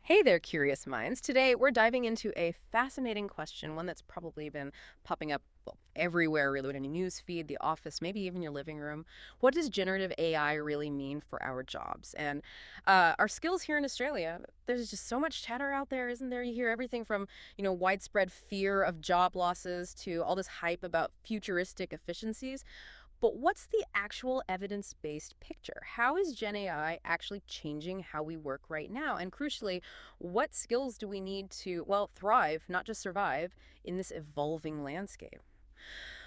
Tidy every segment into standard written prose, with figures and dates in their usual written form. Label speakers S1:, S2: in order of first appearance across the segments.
S1: Hey there, curious minds. Today, we're diving into a fascinating question, one that's probably been popping up everywhere, really, in your news feed, the office, maybe even your living room. What does generative AI really mean for our jobs and our skills here in Australia? There's just so much chatter out there, isn't there? You hear everything from, widespread fear of job losses to all this hype about futuristic efficiencies. But what's the actual evidence-based picture? How is Gen AI actually changing how we work right now? And crucially, what skills do we need to, well, thrive, not just survive, in this evolving landscape?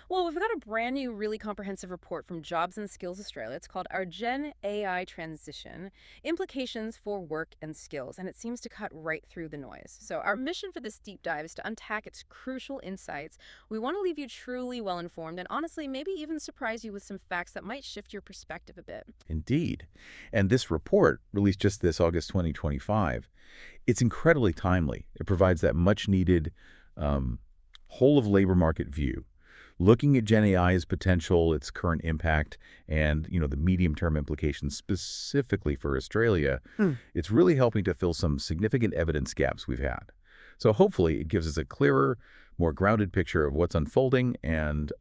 S1: Well, we've got a brand new, really comprehensive report from Jobs and Skills Australia. It's called Our Gen AI Transition Implications for Work and Skills, and it seems to cut right through the noise. So, our mission for this deep dive is to unpack its crucial insights. We want to leave you truly well informed and honestly, maybe even surprise you with some facts that might shift your perspective a bit.
S2: Indeed. And this report, released just this August 2025, it's incredibly timely. It provides that much-needed whole of labor market view, looking at Gen AI's potential, its current impact, and the medium-term implications specifically for Australia.
S1: Hmm.
S2: It's really helping to fill some significant evidence gaps we've had. So hopefully it gives us a clearer, more grounded picture of what's unfolding and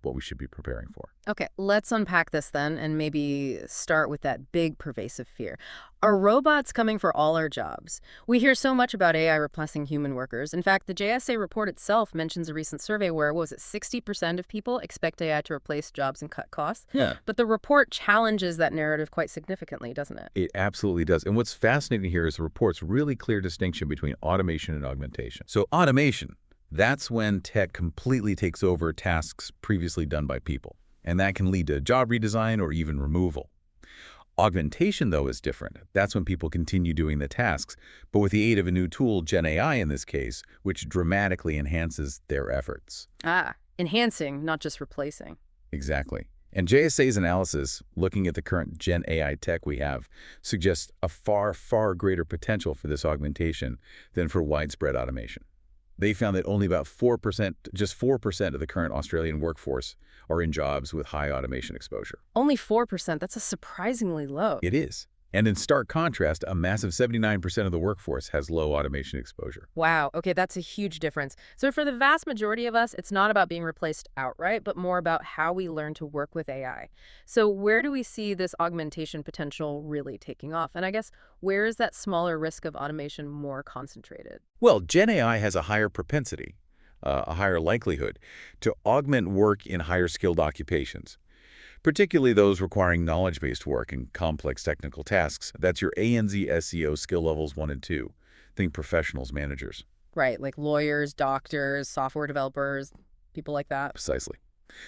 S2: what we should be preparing for.
S1: Okay, let's unpack this then and maybe start with that big pervasive fear. Are robots coming for all our jobs? We hear so much about AI replacing human workers. In fact, the JSA report itself mentions a recent survey where, what was it, 60% of people expect AI to replace jobs and cut costs?
S2: Yeah.
S1: But the report challenges that narrative quite significantly, doesn't it?
S2: It absolutely does. And what's fascinating here is the report's really clear distinction between automation and augmentation. So automation, that's when tech completely takes over tasks previously done by people. And that can lead to job redesign or even removal. Augmentation, though, is different. That's when people continue doing the tasks, but with the aid of a new tool, Gen AI in this case, which dramatically enhances their efforts.
S1: Ah, enhancing, not just replacing.
S2: Exactly. And JSA's analysis, looking at the current Gen AI tech we have, suggests a far, far greater potential for this augmentation than for widespread automation. They found that only about 4%, just 4% of the current Australian workforce are in jobs with high automation exposure.
S1: Only 4%, that's a surprisingly low.
S2: It is. And in stark contrast, a massive 79% of the workforce has low automation exposure.
S1: Wow. Okay, that's a huge difference. So for the vast majority of us, it's not about being replaced outright, but more about how we learn to work with AI. So where do we see this augmentation potential really taking off? And I guess where is that smaller risk of automation more concentrated?
S2: Well, Gen AI has a higher propensity, a higher likelihood, to augment work in higher skilled occupations, particularly those requiring knowledge-based work and complex technical tasks. That's your ANZ SEO skill levels 1 and 2. Think professionals, managers.
S1: Right, like lawyers, doctors, software developers, people like that.
S2: Precisely.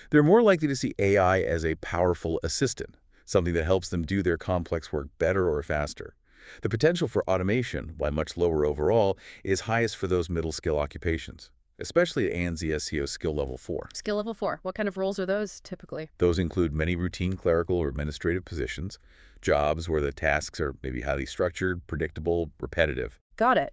S2: They're more likely to see AI as a powerful assistant, something that helps them do their complex work better or faster. The potential for automation, while much lower overall, is highest for those middle skill occupations, especially at ANZ SEO skill level 4.
S1: Skill level 4. What kind of roles are those typically?
S2: Those include many routine clerical or administrative positions, jobs where the tasks are maybe highly structured, predictable, repetitive.
S1: Got it.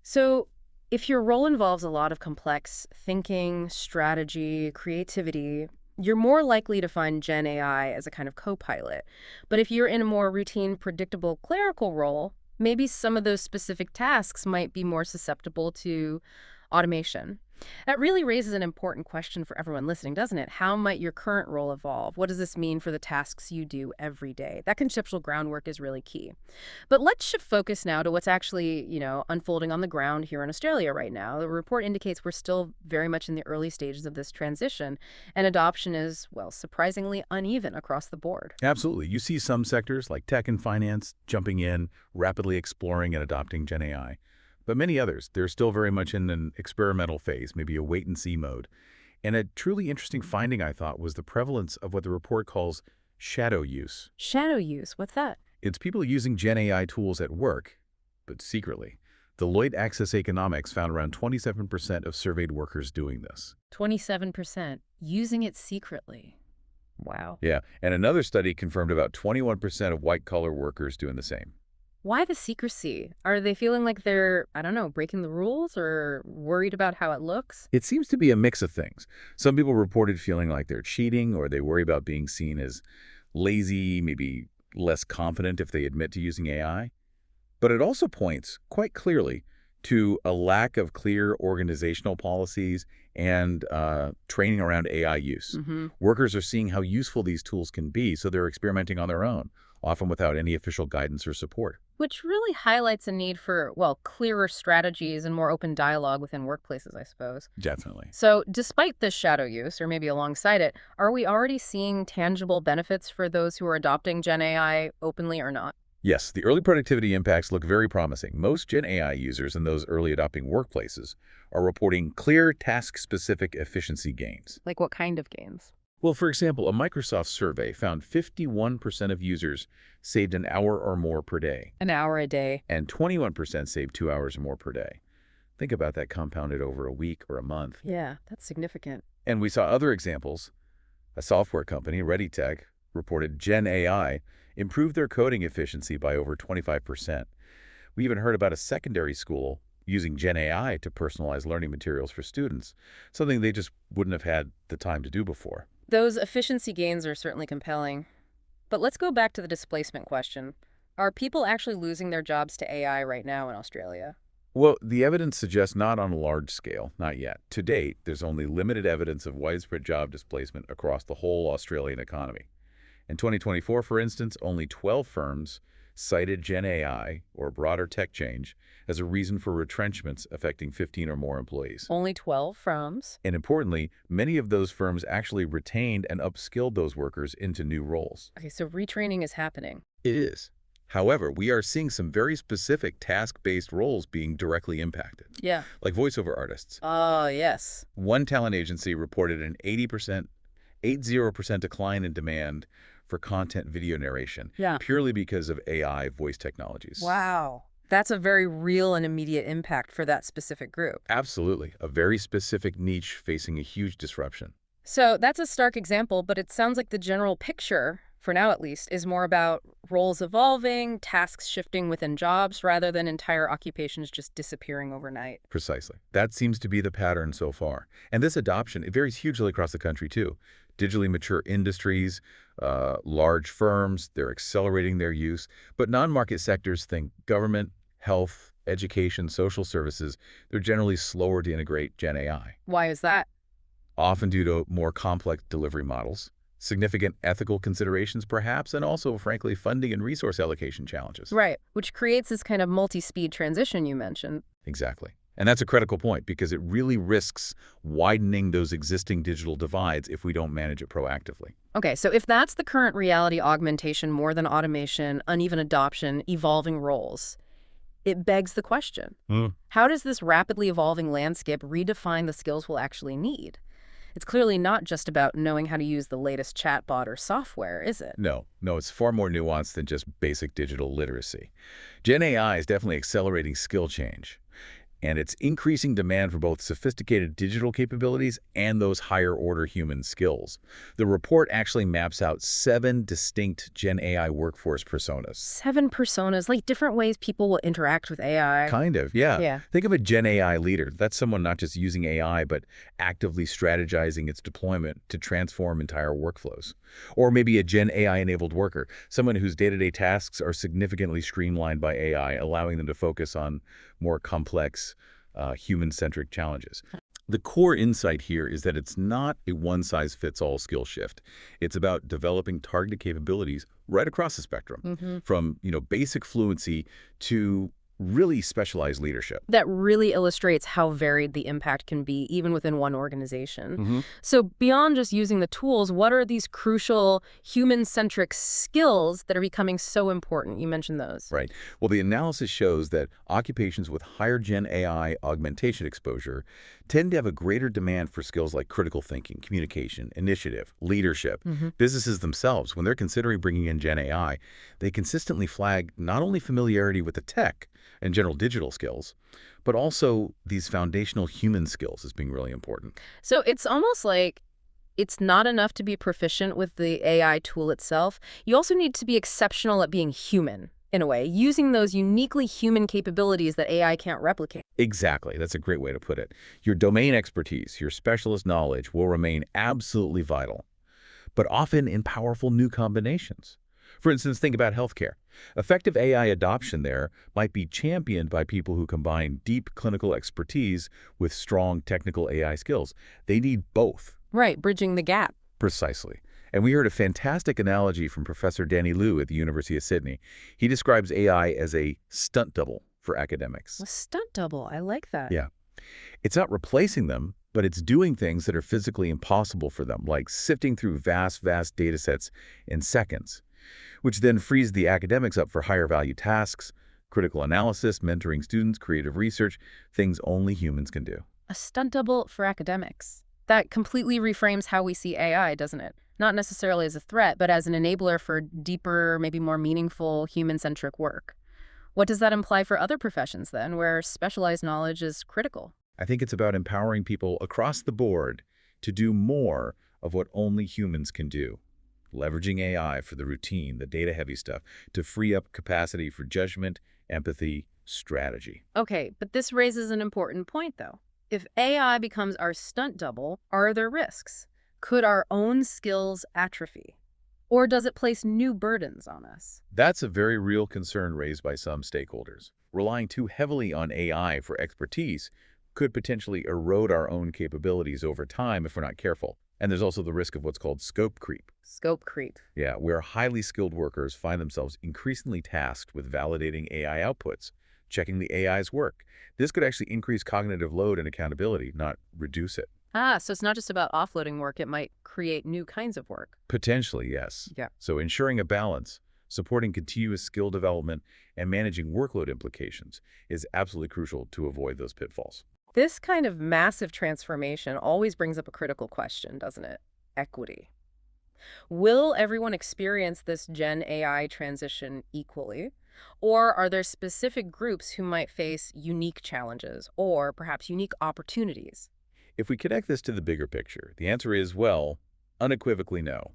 S1: So if your role involves a lot of complex thinking, strategy, creativity, you're more likely to find Gen AI as a kind of co-pilot. But if you're in a more routine, predictable clerical role, maybe some of those specific tasks might be more susceptible to automation. That really raises an important question for everyone listening, doesn't it? How might your current role evolve? What does this mean for the tasks you do every day? That conceptual groundwork is really key. But let's shift focus now to what's actually, unfolding on the ground here in Australia right now. The report indicates we're still very much in the early stages of this transition, and adoption is, well, surprisingly uneven across the board.
S2: Absolutely. You see some sectors like tech and finance jumping in, rapidly exploring and adopting Gen AI. But many others, they're still very much in an experimental phase, maybe a wait-and-see mode. And a truly interesting finding, I thought, was the prevalence of what the report calls shadow use.
S1: Shadow use, what's that?
S2: It's people using Gen AI tools at work, but secretly. Deloitte Access Economics found around 27% of surveyed workers doing this.
S1: 27% using it secretly. Wow.
S2: Yeah, and another study confirmed about 21% of white-collar workers doing the same.
S1: Why the secrecy? Are they feeling like they're, I don't know, breaking the rules or worried about how it looks?
S2: It seems to be a mix of things. Some people reported feeling like they're cheating or they worry about being seen as lazy, maybe less confident if they admit to using AI. But it also points quite clearly to a lack of clear organizational policies and training around AI use.
S1: Hmm.
S2: Workers are seeing how useful these tools can be, so they're experimenting on their own, often without any official guidance or support.
S1: Which really highlights a need for, well, clearer strategies and more open dialogue within workplaces, I suppose.
S2: Definitely.
S1: So, despite this shadow use, or maybe alongside it, are we already seeing tangible benefits for those who are adopting Gen AI openly or not?
S2: Yes, the early productivity impacts look very promising. Most Gen AI users in those early adopting workplaces are reporting clear task-specific efficiency gains.
S1: Like what kind of gains?
S2: Well, for example, a Microsoft survey found 51% of users saved an hour or more per day,
S1: An hour a day.
S2: and 21% saved 2 hours or more per day. Think about that compounded over a week or a month.
S1: Yeah, that's significant.
S2: And we saw other examples. A software company, ReadyTech, reported Gen AI improved their coding efficiency by over 25%. We even heard about a secondary school using Gen AI to personalize learning materials for students, something they just wouldn't have had the time to do before.
S1: Those efficiency gains are certainly compelling. But let's go back to the displacement question. Are people actually losing their jobs to AI right now in Australia?
S2: Well, the evidence suggests not on a large scale, not yet. To date, there's only limited evidence of widespread job displacement across the whole Australian economy. In 2024, for instance, only 12 firms cited Gen AI, or broader tech change, as a reason for retrenchments affecting 15 or more employees.
S1: Only 12 firms.
S2: And importantly, many of those firms actually retained and upskilled those workers into new roles.
S1: Okay, so retraining is happening.
S2: It is. However, we are seeing some very specific task-based roles being directly impacted,
S1: Yeah.
S2: like voiceover artists.
S1: Oh, yes.
S2: One talent agency reported an 80% decline in demand for content video narration,
S1: Yeah.
S2: purely because of AI voice technologies.
S1: Wow. That's a very real and immediate impact for that specific group.
S2: Absolutely. A very specific niche facing a huge disruption.
S1: So that's a stark example, but it sounds like the general picture, for now at least, is more about roles evolving, tasks shifting within jobs, rather than entire occupations just disappearing overnight.
S2: Precisely. That seems to be the pattern so far. And this adoption, it varies hugely across the country, too. Digitally mature industries, large firms, they're accelerating their use. But non-market sectors, think government, health, education, social services, they're generally slower to integrate Gen AI,
S1: Why is that?
S2: often due to more complex delivery models, significant ethical considerations perhaps, and also, frankly, funding and resource allocation challenges.
S1: Right, which creates this kind of multi-speed transition you mentioned.
S2: Exactly. And that's a critical point because it really risks widening those existing digital divides if we don't manage it proactively.
S1: Okay, so if that's the current reality, augmentation more than automation, uneven adoption, evolving roles, it begs the question, how does this rapidly evolving landscape redefine the skills we'll actually need? It's clearly not just about knowing how to use the latest chatbot or software, is it?
S2: No, it's far more nuanced than just basic digital literacy. Gen AI is definitely accelerating skill change, and it's increasing demand for both sophisticated digital capabilities and those higher-order human skills. The report actually maps out 7 distinct Gen AI workforce personas.
S1: 7 personas, like different ways people will interact with AI.
S2: Kind of, yeah.
S1: Yeah.
S2: Think of a Gen AI leader. That's someone not just using AI, but actively strategizing its deployment to transform entire workflows. Or maybe a Gen AI-enabled worker, someone whose day-to-day tasks are significantly streamlined by AI, allowing them to focus on more complex, human-centric challenges. The core insight here is that it's not a one-size-fits-all skill shift. It's about developing targeted capabilities right across the spectrum, from basic fluency to really specialized leadership.
S1: That really illustrates how varied the impact can be, even within one organization.
S2: Mm-hmm.
S1: So beyond just using the tools, what are these crucial human-centric skills that are becoming so important? You mentioned those.
S2: Right. Well, the analysis shows that occupations with higher Gen AI augmentation exposure tend to have a greater demand for skills like critical thinking, communication, initiative, leadership. Businesses themselves, when they're considering bringing in Gen AI, they consistently flag not only familiarity with the tech and general digital skills, but also these foundational human skills as being really important.
S1: So it's almost like it's not enough to be proficient with the AI tool itself. You also need to be exceptional at being human, in a way, using those uniquely human capabilities that AI can't replicate.
S2: Exactly. That's a great way to put it. Your domain expertise, your specialist knowledge will remain absolutely vital, but often in powerful new combinations. For instance, think about healthcare. Effective AI adoption there might be championed by people who combine deep clinical expertise with strong technical AI skills. They need both.
S1: Right, bridging the gap.
S2: Precisely. And we heard a fantastic analogy from Professor Danny Liu at the University of Sydney. He describes AI as a stunt double for academics.
S1: A stunt double. I like that.
S2: Yeah. It's not replacing them, but it's doing things that are physically impossible for them, like sifting through vast data sets in seconds, which then frees the academics up for higher value tasks, critical analysis, mentoring students, creative research, things only humans can do.
S1: A stunt double for academics. That completely reframes how we see AI, doesn't it? Not necessarily as a threat, but as an enabler for deeper, maybe more meaningful, human-centric work. What does that imply for other professions, then, where specialized knowledge is critical?
S2: I think it's about empowering people across the board to do more of what only humans can do, leveraging AI for the routine, the data-heavy stuff, to free up capacity for judgment, empathy, strategy.
S1: Okay, but this raises an important point, though. If AI becomes our stunt double, are there risks? Could our own skills atrophy? Or does it place new burdens on us?
S2: That's a very real concern raised by some stakeholders. Relying too heavily on AI for expertise could potentially erode our own capabilities over time if we're not careful. And there's also the risk of what's called scope creep.
S1: Scope creep.
S2: Yeah, where highly skilled workers find themselves increasingly tasked with validating AI outputs, checking the AI's work. This could actually increase cognitive load and accountability, not reduce it.
S1: Ah, so it's not just about offloading work, it might create new kinds of work.
S2: Potentially, yes.
S1: Yeah.
S2: So ensuring a balance, supporting continuous skill development, and managing workload implications is absolutely crucial to avoid those pitfalls.
S1: This kind of massive transformation always brings up a critical question, doesn't it? Equity. Will everyone experience this Gen AI transition equally? Or are there specific groups who might face unique challenges or perhaps unique opportunities?
S2: If we connect this to the bigger picture, the answer is, well, unequivocally no.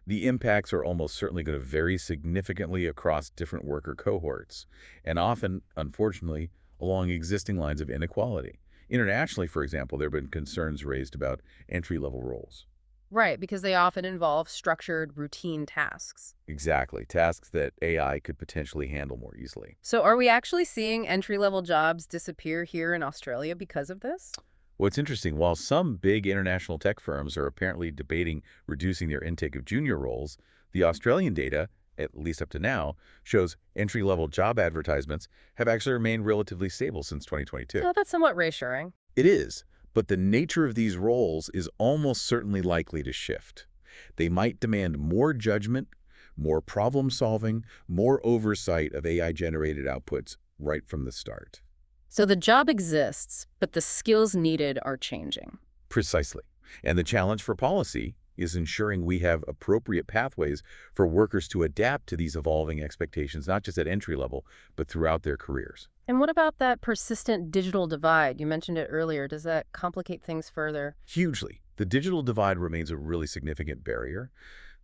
S2: The impacts are almost certainly going to vary significantly across different worker cohorts, and often, unfortunately, along existing lines of inequality. Internationally, for example, there have been concerns raised about entry-level roles.
S1: Right, because they often involve structured, routine tasks.
S2: Exactly, tasks that AI could potentially handle more easily.
S1: So are we actually seeing entry-level jobs disappear here in Australia because of this?
S2: What's interesting, while some big international tech firms are apparently debating reducing their intake of junior roles, the Australian data, at least up to now, shows entry-level job advertisements have actually remained relatively stable since 2022.
S1: Oh, that's somewhat reassuring.
S2: It is, but the nature of these roles is almost certainly likely to shift. They might demand more judgment, more problem-solving, more oversight of AI-generated outputs right from the start.
S1: So the job exists, but the skills needed are changing.
S2: Precisely. And the challenge for policy is ensuring we have appropriate pathways for workers to adapt to these evolving expectations, not just at entry level, but throughout their careers.
S1: And what about that persistent digital divide? You mentioned it earlier. Does that complicate things further?
S2: Hugely. The digital divide remains a really significant barrier.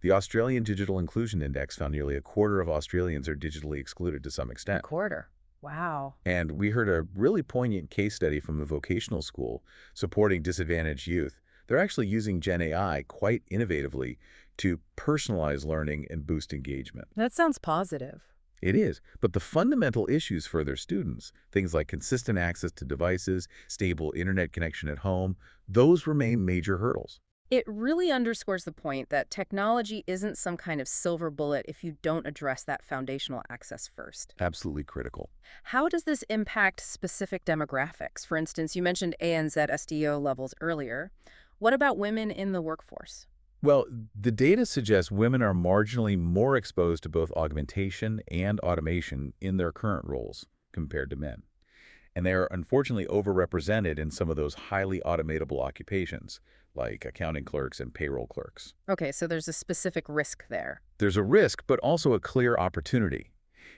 S2: The Australian Digital Inclusion Index found nearly a quarter of Australians are digitally excluded to some
S1: A
S2: extent.
S1: quarter. Wow.
S2: And we heard a really poignant case study from a vocational school supporting disadvantaged youth. They're actually using Gen AI quite innovatively to personalize learning and boost engagement.
S1: That sounds positive.
S2: It is, but the fundamental issues for their students, things like consistent access to devices, stable internet connection at home, those remain major hurdles.
S1: It really underscores the point that technology isn't some kind of silver bullet if you don't address that foundational access first.
S2: Absolutely critical.
S1: How does this impact specific demographics? For instance, you mentioned ANZ SDO levels earlier. What about women in the workforce?
S2: Well, the data suggests women are marginally more exposed to both augmentation and automation in their current roles compared to men. And they are unfortunately overrepresented in some of those highly automatable occupations, like accounting clerks and payroll clerks.
S1: Okay, so there's a specific risk there.
S2: There's a risk, but also a clear opportunity.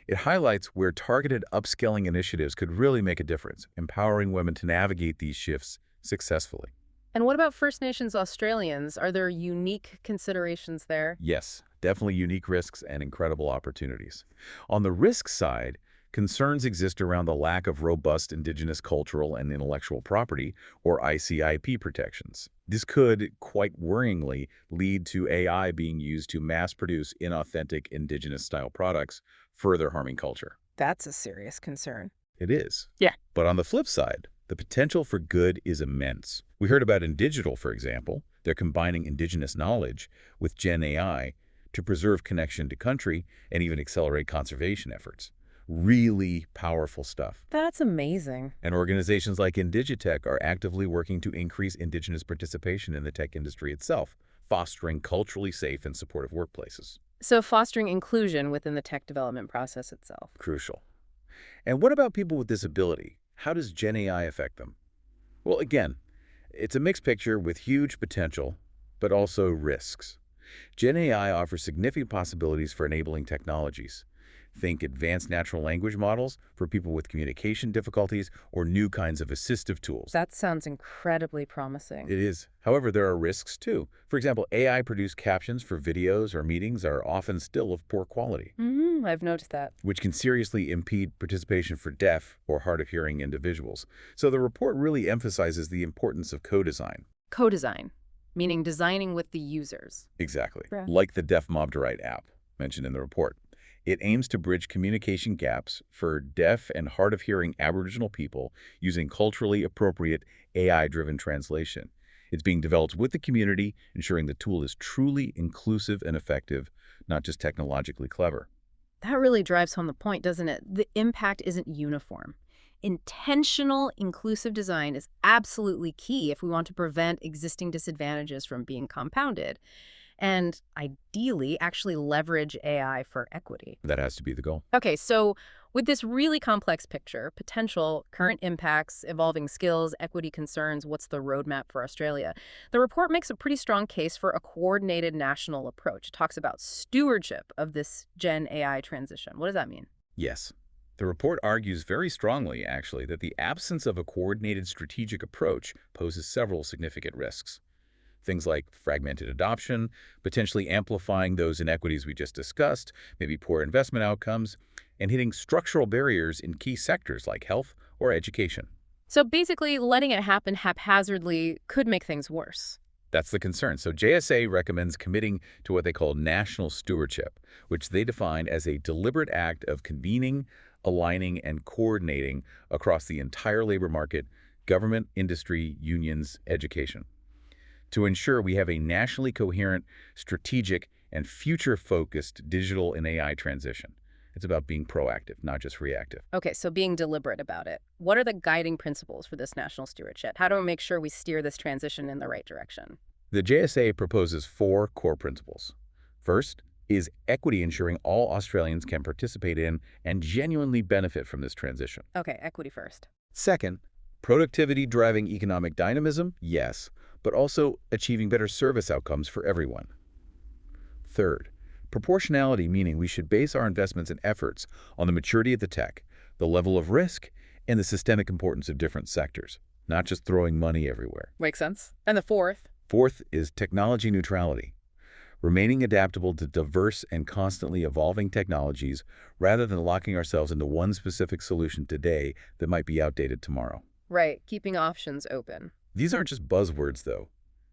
S2: It highlights where targeted upskilling initiatives could really make a difference, empowering women to navigate these shifts successfully.
S1: And what about First Nations Australians? Are there unique considerations there?
S2: Yes, definitely unique risks and incredible opportunities. On the risk side, concerns exist around the lack of robust Indigenous cultural and intellectual property, or ICIP protections. This could, quite worryingly, lead to AI being used to mass-produce inauthentic Indigenous-style products further harming culture.
S1: That's a serious concern.
S2: It is.
S1: Yeah.
S2: But on the flip side, the potential for good is immense. We heard about in digital, for example. They're combining indigenous knowledge with Gen AI to preserve connection to country and even accelerate conservation efforts. Really powerful stuff.
S1: That's amazing.
S2: And organizations like Indigitech are actively working to increase indigenous participation in the tech industry itself, fostering culturally safe and supportive workplaces.
S1: So fostering inclusion within the tech development process itself.
S2: Crucial. And what about people with disability? How does Gen AI affect them? Well, again, it's a mixed picture with huge potential, but also risks. Gen AI offers significant possibilities for enabling technologies. Think advanced natural language models for people with communication difficulties or new kinds of assistive tools.
S1: That sounds incredibly promising.
S2: It is. However, there are risks too. For example, AI-produced captions for videos or meetings are often still of poor quality,
S1: I've noticed that.
S2: which can seriously impede participation for deaf or hard-of-hearing individuals. So the report really emphasizes the importance of co-design.
S1: Co-design, meaning designing with the users.
S2: Exactly.
S1: Yeah.
S2: Like the Deaf Mob to Right app mentioned in the report. It aims to bridge communication gaps for deaf and hard-of-hearing Aboriginal people using culturally appropriate AI-driven translation. It's being developed with the community, ensuring the tool is truly inclusive and effective, not just technologically clever.
S1: That really drives home the point, doesn't it? The impact isn't uniform. Intentional, inclusive design is absolutely key if we want to prevent existing disadvantages from being compounded and ideally actually leverage AI for equity.
S2: That has to be the goal.
S1: Okay, so with this really complex picture, potential, current impacts, evolving skills, equity concerns, what's the roadmap for Australia? The report makes a pretty strong case for a coordinated national approach. It talks about stewardship of this Gen AI transition. What does that mean?
S2: Yes. The report argues very strongly, actually, that the absence of a coordinated strategic approach poses several significant risks. Things like fragmented adoption, potentially amplifying those inequities we just discussed, maybe poor investment outcomes, and hitting structural barriers in key sectors like health or education.
S1: So basically, letting it happen haphazardly could make things worse.
S2: That's the concern. So JSA recommends committing to what they call national stewardship, which they define as a deliberate act of convening, aligning, and coordinating across the entire labor market, government, industry, unions, education, to ensure we have a nationally coherent, strategic, and future-focused digital and AI transition. It's about being proactive, not just reactive.
S1: Okay, so being deliberate about it. What are the guiding principles for this national stewardship? How do we make sure we steer this transition in the right direction?
S2: The JSA proposes 4 core principles. First is equity, ensuring all Australians can participate in and genuinely benefit from this transition.
S1: Okay, equity first.
S2: Second, productivity driving economic dynamism, yes, but also achieving better service outcomes for everyone. Third, proportionality, meaning we should base our investments and efforts on the maturity of the tech, the level of risk, and the systemic importance of different sectors, not just throwing money everywhere.
S1: Makes sense. And the fourth?
S2: Fourth is technology neutrality, remaining adaptable to diverse and constantly evolving technologies rather than locking ourselves into one specific solution today that might be outdated tomorrow.
S1: Right, keeping options open.
S2: These aren't just buzzwords, though.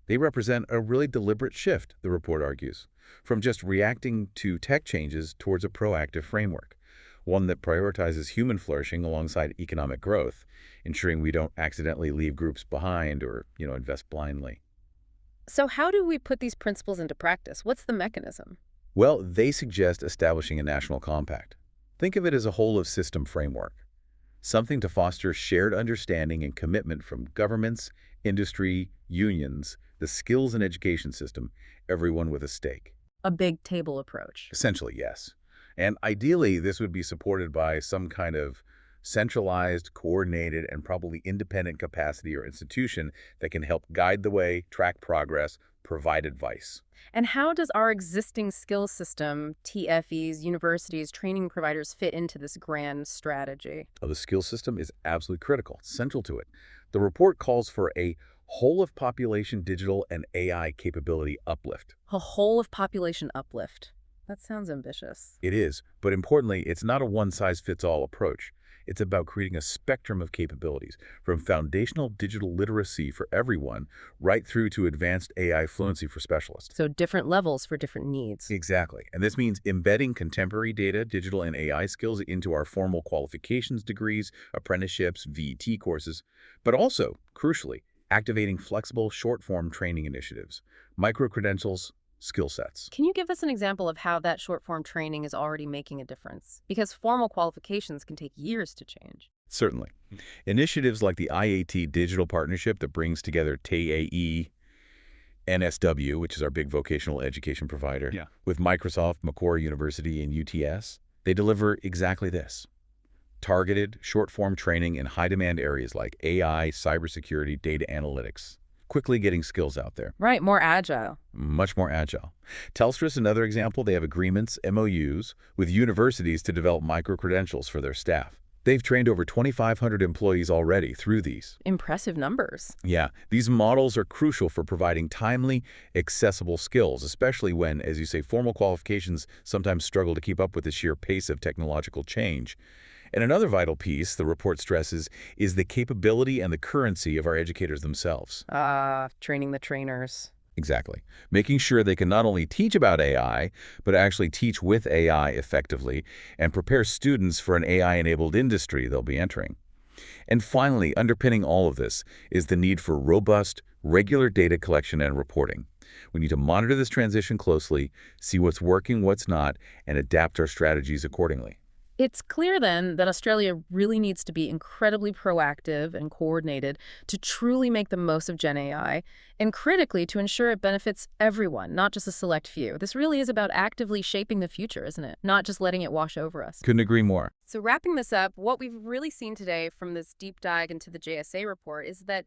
S2: They represent a really deliberate shift, the report argues, from just reacting to tech changes towards a proactive framework, one that prioritizes human flourishing alongside economic growth, ensuring we don't accidentally leave groups behind or, invest blindly.
S1: So how do we put these principles into practice? What's the mechanism?
S2: Well, they suggest establishing a national compact. Think of it as a whole-of-system framework, something to foster shared understanding and commitment from governments, industry, unions, the skills and education system, everyone with a stake.
S1: A big table approach.
S2: Essentially, yes. And ideally, this would be supported by some kind of centralized, coordinated, and probably independent capacity or institution that can help guide the way, track progress, provide advice.
S1: And how does our existing skills system, TFEs, universities, training providers fit into this grand strategy?
S2: The skills system is absolutely critical, central to it. The report calls for a whole-of-population digital and AI capability uplift.
S1: A whole of population uplift. That sounds ambitious.
S2: It is, but importantly, it's not a one-size-fits-all approach. It's about creating a spectrum of capabilities, from foundational digital literacy for everyone right through to advanced AI fluency for specialists.
S1: So different levels for different needs.
S2: Exactly. And this means embedding contemporary data, digital, and AI skills into our formal qualifications degrees, apprenticeships, VET courses, but also, crucially, activating flexible short-form training initiatives, micro-credentials, skill sets.
S1: Can you give us an example of how that short form training is already making a difference? Because formal qualifications can take years to change.
S2: Certainly. Initiatives like the IAT Digital Partnership that brings together TAE, NSW, which is our big vocational education provider,
S3: Yeah.
S2: with Microsoft, Macquarie University, and UTS, they deliver exactly this. Targeted, short-form training in high-demand areas like AI, cybersecurity, data analytics. Quickly getting skills out there.
S1: Right, more agile.
S2: Much more agile. Telstra's another example. They have agreements, MOUs, with universities to develop micro-credentials for their staff. They've trained over 2,500 employees already through these.
S1: Impressive numbers.
S2: Yeah, these models are crucial for providing timely, accessible skills, especially when, as you say, formal qualifications sometimes struggle to keep up with the sheer pace of technological change. And another vital piece, the report stresses, is the capability and the currency of our educators themselves.
S1: Training the trainers.
S2: Exactly. Making sure they can not only teach about AI, but actually teach with AI effectively and prepare students for an AI-enabled industry they'll be entering. And finally, underpinning all of this is the need for robust, regular data collection and reporting. We need to monitor this transition closely, see what's working, what's not, and adapt our strategies accordingly.
S1: It's clear then that Australia really needs to be incredibly proactive and coordinated to truly make the most of Gen AI, and critically to ensure it benefits everyone, not just a select few. This really is about actively shaping the future, isn't it? Not just letting it wash over us.
S2: Couldn't agree more.
S1: So wrapping this up, what we've really seen today from this deep dive into the JSA report is that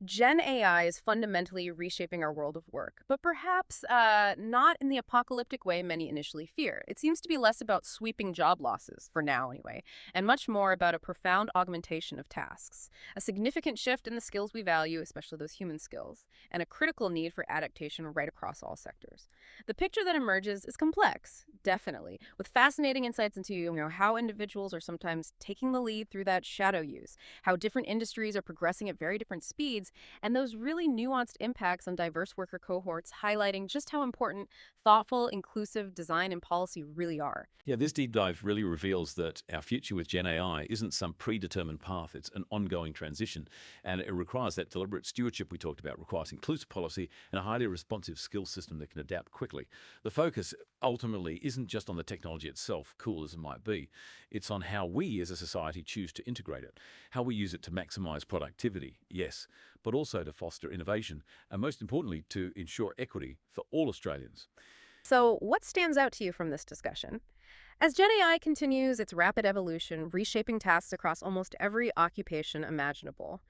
S1: Gen AI is fundamentally reshaping our world of work, but perhaps not in the apocalyptic way many initially fear. It seems to be less about sweeping job losses, for now anyway, and much more about a profound augmentation of tasks, a significant shift in the skills we value, especially those human skills, and a critical need for adaptation right across all sectors. The picture that emerges is complex, definitely, with fascinating insights into how individuals are sometimes taking the lead through that shadow use, how different industries are progressing at very different speeds, and those really nuanced impacts on diverse worker cohorts, highlighting just how important thoughtful, inclusive design and policy really are.
S3: Yeah, this deep dive really reveals that our future with Gen AI isn't some predetermined path. It's an ongoing transition, and it requires that deliberate stewardship we talked about, requires inclusive policy and a highly responsive skill system that can adapt quickly. The focus ultimately isn't just on the technology itself, cool as it might be. It's on how we as a society choose to integrate it, how we use it to maximize productivity, yes, but also to foster innovation, and most importantly, to ensure equity for all Australians.
S1: So, what stands out to you from this discussion? As Gen AI continues its rapid evolution, reshaping tasks across almost every occupation imaginable,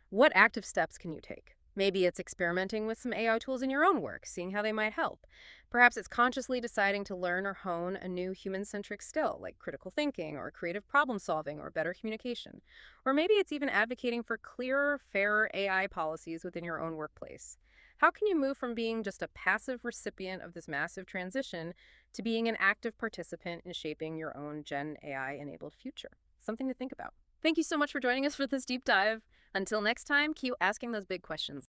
S1: what active steps can you take? Maybe it's experimenting with some AI tools in your own work, seeing how they might help. Perhaps it's consciously deciding to learn or hone a new human-centric skill, like critical thinking or creative problem solving or better communication. Or maybe it's even advocating for clearer, fairer AI policies within your own workplace. How can you move from being just a passive recipient of this massive transition to being an active participant in shaping your own Gen AI-enabled future? Something to think about. Thank you so much for joining us for this deep dive. Until next time, keep asking those big questions.